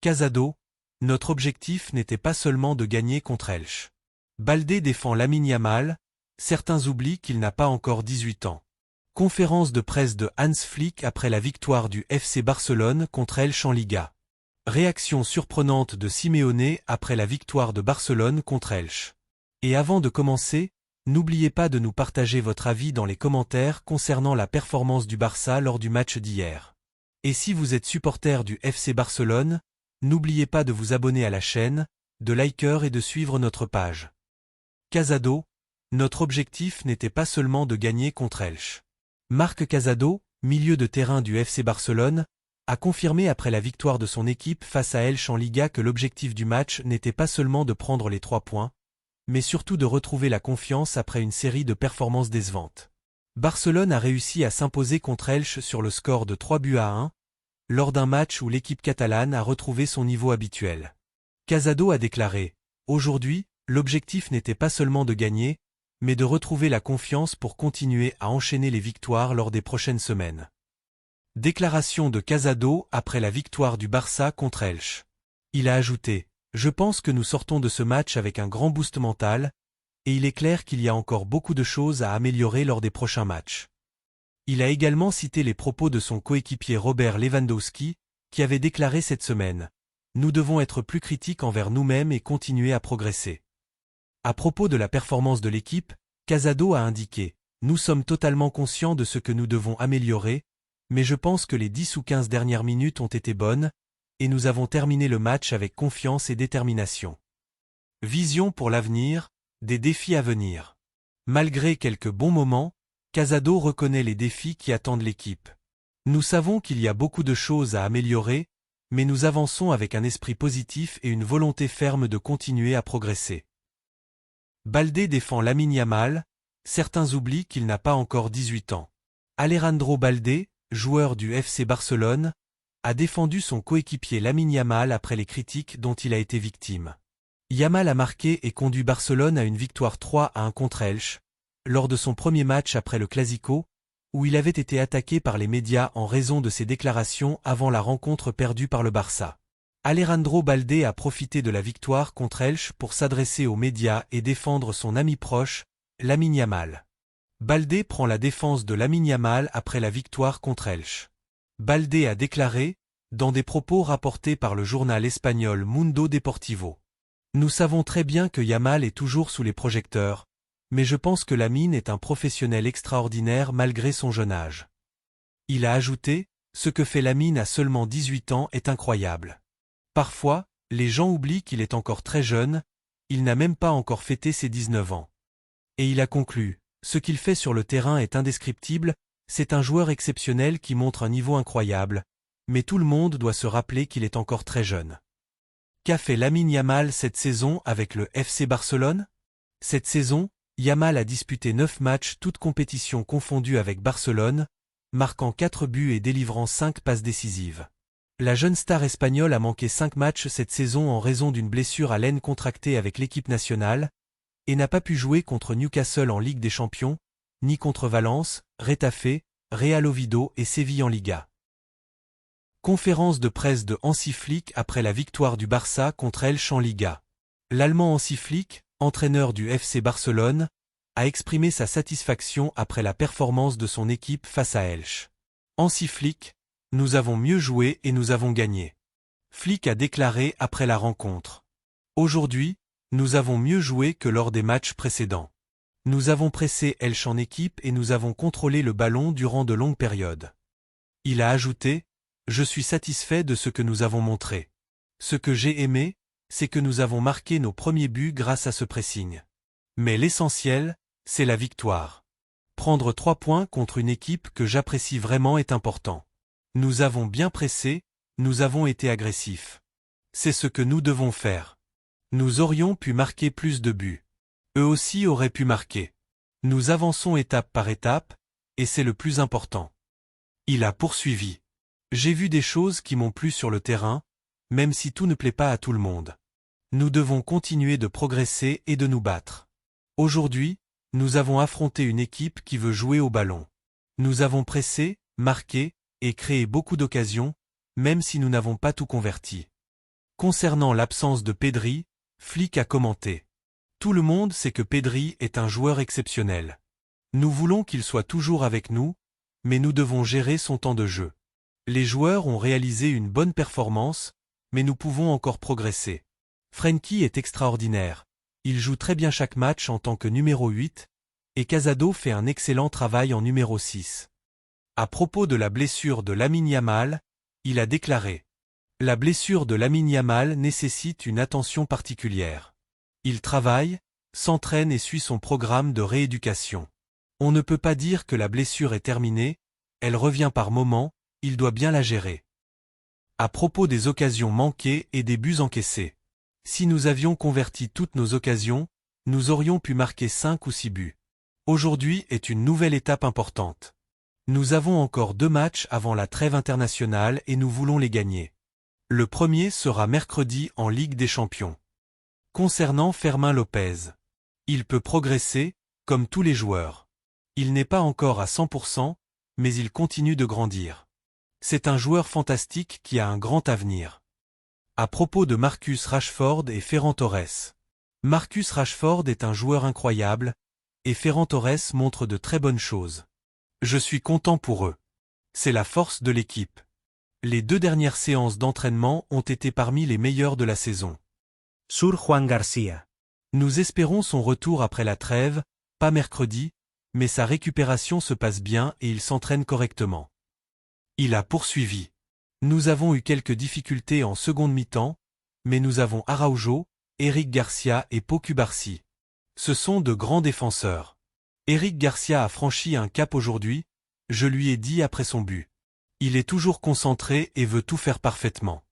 Casado, notre objectif n'était pas seulement de gagner contre Elche. Baldé défend Lamine Yamal, certains oublient qu'il n'a pas encore 18 ans. Conférence de presse de Hans Flick après la victoire du FC Barcelone contre Elche en Liga. Réaction surprenante de Simeone après la victoire de Barcelone contre Elche. Et avant de commencer, n'oubliez pas de nous partager votre avis dans les commentaires concernant la performance du Barça lors du match d'hier. Et si vous êtes supporter du FC Barcelone, n'oubliez pas de vous abonner à la chaîne, de liker et de suivre notre page. Casado, notre objectif n'était pas seulement de gagner contre Elche. Marc Casado, milieu de terrain du FC Barcelone, a confirmé après la victoire de son équipe face à Elche en Liga que l'objectif du match n'était pas seulement de prendre les 3 points, mais surtout de retrouver la confiance après une série de performances décevantes. Barcelone a réussi à s'imposer contre Elche sur le score de 3-1, lors d'un match où l'équipe catalane a retrouvé son niveau habituel. Casado a déclaré « Aujourd'hui, l'objectif n'était pas seulement de gagner, mais de retrouver la confiance pour continuer à enchaîner les victoires lors des prochaines semaines. » Déclaration de Casado après la victoire du Barça contre Elche. Il a ajouté « Je pense que nous sortons de ce match avec un grand boost mental, et il est clair qu'il y a encore beaucoup de choses à améliorer lors des prochains matchs. » Il a également cité les propos de son coéquipier Robert Lewandowski, qui avait déclaré cette semaine « Nous devons être plus critiques envers nous-mêmes et continuer à progresser. » À propos de la performance de l'équipe, Casado a indiqué « Nous sommes totalement conscients de ce que nous devons améliorer, mais je pense que les 10 ou 15 dernières minutes ont été bonnes, et nous avons terminé le match avec confiance et détermination. » Vision pour l'avenir, des défis à venir. Malgré quelques bons moments, Casado reconnaît les défis qui attendent l'équipe. Nous savons qu'il y a beaucoup de choses à améliorer, mais nous avançons avec un esprit positif et une volonté ferme de continuer à progresser. Baldé défend Lamine Yamal, certains oublient qu'il n'a pas encore 18 ans. Alejandro Baldé, joueur du FC Barcelone, a défendu son coéquipier Lamine Yamal après les critiques dont il a été victime. Yamal a marqué et conduit Barcelone à une victoire 3-1 contre Elche, lors de son premier match après le Clasico, où il avait été attaqué par les médias en raison de ses déclarations avant la rencontre perdue par le Barça. Alejandro Baldé a profité de la victoire contre Elche pour s'adresser aux médias et défendre son ami proche, Lamine Yamal. Baldé prend la défense de Lamine Yamal après la victoire contre Elche. Baldé a déclaré, dans des propos rapportés par le journal espagnol Mundo Deportivo. « Nous savons très bien que Yamal est toujours sous les projecteurs, mais je pense que Lamine est un professionnel extraordinaire malgré son jeune âge. » Il a ajouté, « Ce que fait Lamine à seulement 18 ans est incroyable. Parfois, les gens oublient qu'il est encore très jeune, il n'a même pas encore fêté ses 19 ans. » Et il a conclu, « Ce qu'il fait sur le terrain est indescriptible, c'est un joueur exceptionnel qui montre un niveau incroyable, mais tout le monde doit se rappeler qu'il est encore très jeune. » Qu'a fait Lamine Yamal cette saison avec le FC Barcelone? Cette saison, Yamal a disputé 9 matchs toutes compétitions confondues avec Barcelone, marquant 4 buts et délivrant 5 passes décisives. La jeune star espagnole a manqué 5 matchs cette saison en raison d'une blessure à l'aine contractée avec l'équipe nationale, et n'a pas pu jouer contre Newcastle en Ligue des Champions, ni contre Valence, Retafe, Real Oviedo et Séville en Liga. Conférence de presse de Hansi Flick après la victoire du Barça contre Elche en Liga. L'Allemand Hansi Flick, entraîneur du FC Barcelone, a exprimé sa satisfaction après la performance de son équipe face à Elche. Hansi Flick, « Nous avons mieux joué et nous avons gagné. » Flick a déclaré après la rencontre. « Aujourd'hui, nous avons mieux joué que lors des matchs précédents. Nous avons pressé Elche en équipe et nous avons contrôlé le ballon durant de longues périodes. » Il a ajouté, « Je suis satisfait de ce que nous avons montré. Ce que j'ai aimé, c'est que nous avons marqué nos premiers buts grâce à ce pressing. Mais l'essentiel, c'est la victoire. Prendre 3 points contre une équipe que j'apprécie vraiment est important. Nous avons bien pressé, nous avons été agressifs. C'est ce que nous devons faire. Nous aurions pu marquer plus de buts. Eux aussi auraient pu marquer. Nous avançons étape par étape, et c'est le plus important. » Il a poursuivi. « J'ai vu des choses qui m'ont plu sur le terrain, même si tout ne plaît pas à tout le monde. Nous devons continuer de progresser et de nous battre. Aujourd'hui, nous avons affronté une équipe qui veut jouer au ballon. Nous avons pressé, marqué, et créé beaucoup d'occasions, même si nous n'avons pas tout converti. Concernant l'absence de Pedri, Flick a commenté. Tout le monde sait que Pedri est un joueur exceptionnel. Nous voulons qu'il soit toujours avec nous, mais nous devons gérer son temps de jeu. Les joueurs ont réalisé une bonne performance, mais nous pouvons encore progresser. Frenkie est extraordinaire. Il joue très bien chaque match en tant que numéro 8, et Casado fait un excellent travail en numéro 6. À propos de la blessure de Lamine Yamal, il a déclaré. La blessure de Lamine Yamal nécessite une attention particulière. Il travaille, s'entraîne et suit son programme de rééducation. On ne peut pas dire que la blessure est terminée, elle revient par moments, il doit bien la gérer. À propos des occasions manquées et des buts encaissés. Si nous avions converti toutes nos occasions, nous aurions pu marquer 5 ou 6 buts. Aujourd'hui est une nouvelle étape importante. Nous avons encore 2 matchs avant la trêve internationale et nous voulons les gagner. Le premier sera mercredi en Ligue des Champions. Concernant Fermín López. Il peut progresser, comme tous les joueurs. Il n'est pas encore à 100%, mais il continue de grandir. C'est un joueur fantastique qui a un grand avenir. À propos de Marcus Rashford et Ferran Torres. Marcus Rashford est un joueur incroyable, et Ferran Torres montre de très bonnes choses. Je suis content pour eux. C'est la force de l'équipe. Les 2 dernières séances d'entraînement ont été parmi les meilleures de la saison. Sur Juan García. Nous espérons son retour après la trêve, pas mercredi, mais sa récupération se passe bien et il s'entraîne correctement. Il a poursuivi. Nous avons eu quelques difficultés en seconde mi-temps, mais nous avons Araujo, Eric Garcia et Pau Cubarsí. Ce sont de grands défenseurs. Eric Garcia a franchi un cap aujourd'hui, je lui ai dit après son but. Il est toujours concentré et veut tout faire parfaitement.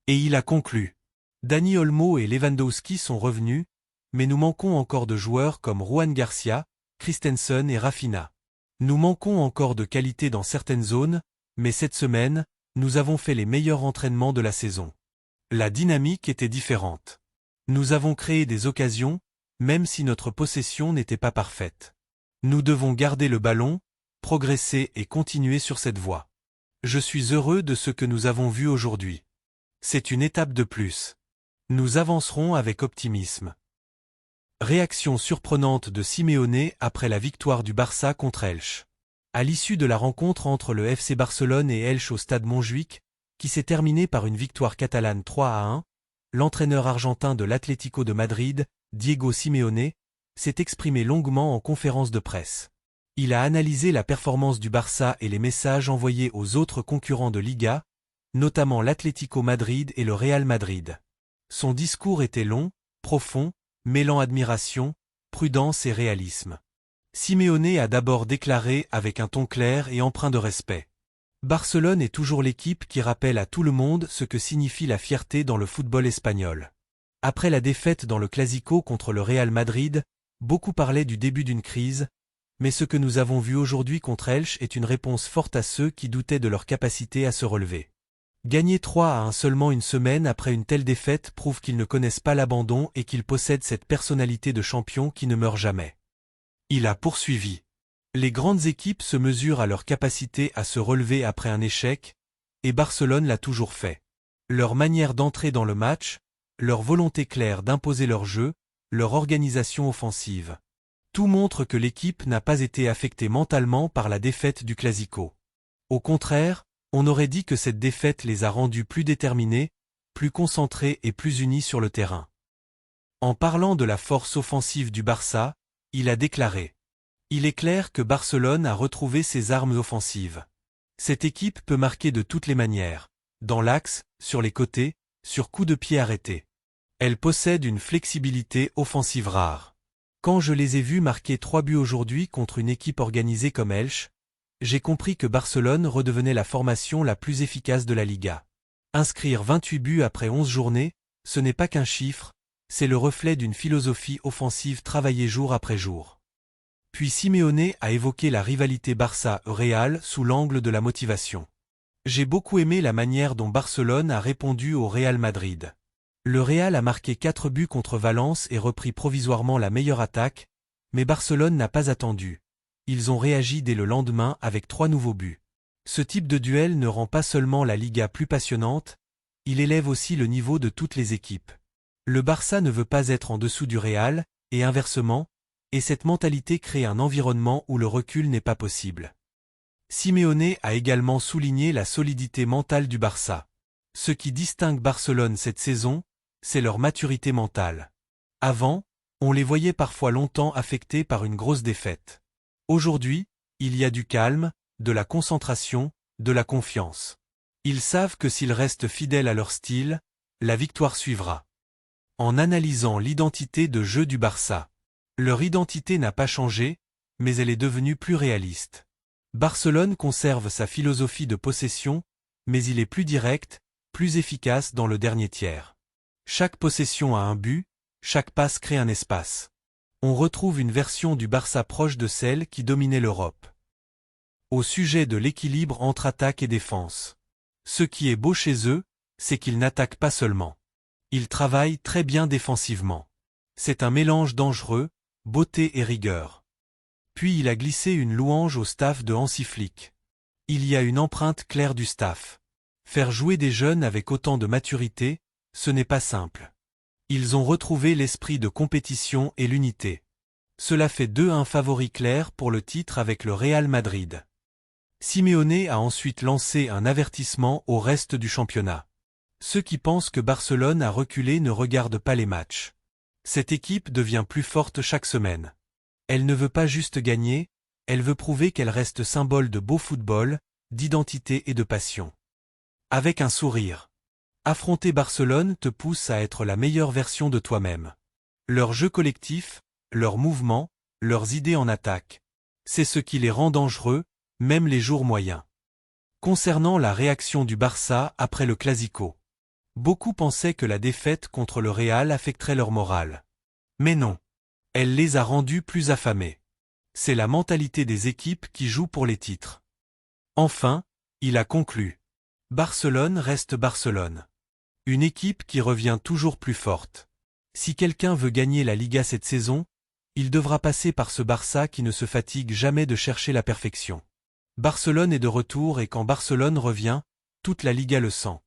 Et il a conclu. Dani Olmo et Lewandowski sont revenus, mais nous manquons encore de joueurs comme Ruan Garcia, Christensen et Rafinha. Nous manquons encore de qualité dans certaines zones, mais cette semaine, nous avons fait les meilleurs entraînements de la saison. La dynamique était différente. Nous avons créé des occasions, même si notre possession n'était pas parfaite. Nous devons garder le ballon, progresser et continuer sur cette voie. Je suis heureux de ce que nous avons vu aujourd'hui. C'est une étape de plus. Nous avancerons avec optimisme. Réaction surprenante de Simeone après la victoire du Barça contre Elche. À l'issue de la rencontre entre le FC Barcelone et Elche au stade Montjuïc, qui s'est terminée par une victoire catalane 3-1, l'entraîneur argentin de l'Atlético de Madrid, Diego Simeone, s'est exprimé longuement en conférence de presse. Il a analysé la performance du Barça et les messages envoyés aux autres concurrents de Liga, notamment l'Atlético Madrid et le Real Madrid. Son discours était long, profond, mêlant admiration, prudence et réalisme. Simeone a d'abord déclaré avec un ton clair et empreint de respect. Barcelone est toujours l'équipe qui rappelle à tout le monde ce que signifie la fierté dans le football espagnol. Après la défaite dans le Clasico contre le Real Madrid, beaucoup parlaient du début d'une crise, mais ce que nous avons vu aujourd'hui contre Elche est une réponse forte à ceux qui doutaient de leur capacité à se relever. Gagner 3-1 seulement une semaine après une telle défaite prouve qu'ils ne connaissent pas l'abandon et qu'ils possèdent cette personnalité de champion qui ne meurt jamais. Il a poursuivi. Les grandes équipes se mesurent à leur capacité à se relever après un échec, et Barcelone l'a toujours fait. Leur manière d'entrer dans le match, leur volonté claire d'imposer leur jeu, leur organisation offensive. Tout montre que l'équipe n'a pas été affectée mentalement par la défaite du Clasico. Au contraire, on aurait dit que cette défaite les a rendus plus déterminés, plus concentrés et plus unis sur le terrain. En parlant de la force offensive du Barça, il a déclaré « Il est clair que Barcelone a retrouvé ses armes offensives. Cette équipe peut marquer de toutes les manières, dans l'axe, sur les côtés, sur coups de pied arrêtés. Elle possède une flexibilité offensive rare. Quand je les ai vus marquer 3 buts aujourd'hui contre une équipe organisée comme Elche, j'ai compris que Barcelone redevenait la formation la plus efficace de la Liga. Inscrire 28 buts après 11 journées, ce n'est pas qu'un chiffre, c'est le reflet d'une philosophie offensive travaillée jour après jour. » Puis Simeone a évoqué la rivalité Barça-Real sous l'angle de la motivation. « J'ai beaucoup aimé la manière dont Barcelone a répondu au Real Madrid. Le Real a marqué 4 buts contre Valence et repris provisoirement la meilleure attaque, mais Barcelone n'a pas attendu. Ils ont réagi dès le lendemain avec 3 nouveaux buts. Ce type de duel ne rend pas seulement la Liga plus passionnante, il élève aussi le niveau de toutes les équipes. Le Barça ne veut pas être en dessous du Real, et inversement, et cette mentalité crée un environnement où le recul n'est pas possible. Simeone a également souligné la solidité mentale du Barça. Ce qui distingue Barcelone cette saison, c'est leur maturité mentale. Avant, on les voyait parfois longtemps affectés par une grosse défaite. Aujourd'hui, il y a du calme, de la concentration, de la confiance. Ils savent que s'ils restent fidèles à leur style, la victoire suivra. En analysant l'identité de jeu du Barça, leur identité n'a pas changé, mais elle est devenue plus réaliste. Barcelone conserve sa philosophie de possession, mais il est plus direct, plus efficace dans le dernier tiers. Chaque possession a un but, chaque passe crée un espace. On retrouve une version du Barça proche de celle qui dominait l'Europe. Au sujet de l'équilibre entre attaque et défense. Ce qui est beau chez eux, c'est qu'ils n'attaquent pas seulement. Ils travaillent très bien défensivement. C'est un mélange dangereux, beauté et rigueur. Puis il a glissé une louange au staff de Hansi Flick. Il y a une empreinte claire du staff. Faire jouer des jeunes avec autant de maturité, ce n'est pas simple. Ils ont retrouvé l'esprit de compétition et l'unité. Cela fait d'eux un favori clair pour le titre avec le Real Madrid. Simeone a ensuite lancé un avertissement au reste du championnat. Ceux qui pensent que Barcelone a reculé ne regardent pas les matchs. Cette équipe devient plus forte chaque semaine. Elle ne veut pas juste gagner, elle veut prouver qu'elle reste symbole de beau football, d'identité et de passion. Avec un sourire. Affronter Barcelone te pousse à être la meilleure version de toi-même. Leur jeu collectif, leurs mouvements, leurs idées en attaque. C'est ce qui les rend dangereux, même les jours moyens. Concernant la réaction du Barça après le Clasico. Beaucoup pensaient que la défaite contre le Real affecterait leur morale. Mais non. Elle les a rendus plus affamés. C'est la mentalité des équipes qui jouent pour les titres. Enfin, il a conclu. Barcelone reste Barcelone. Une équipe qui revient toujours plus forte. Si quelqu'un veut gagner la Liga cette saison, il devra passer par ce Barça qui ne se fatigue jamais de chercher la perfection. Barcelone est de retour et quand Barcelone revient, toute la Liga le sent.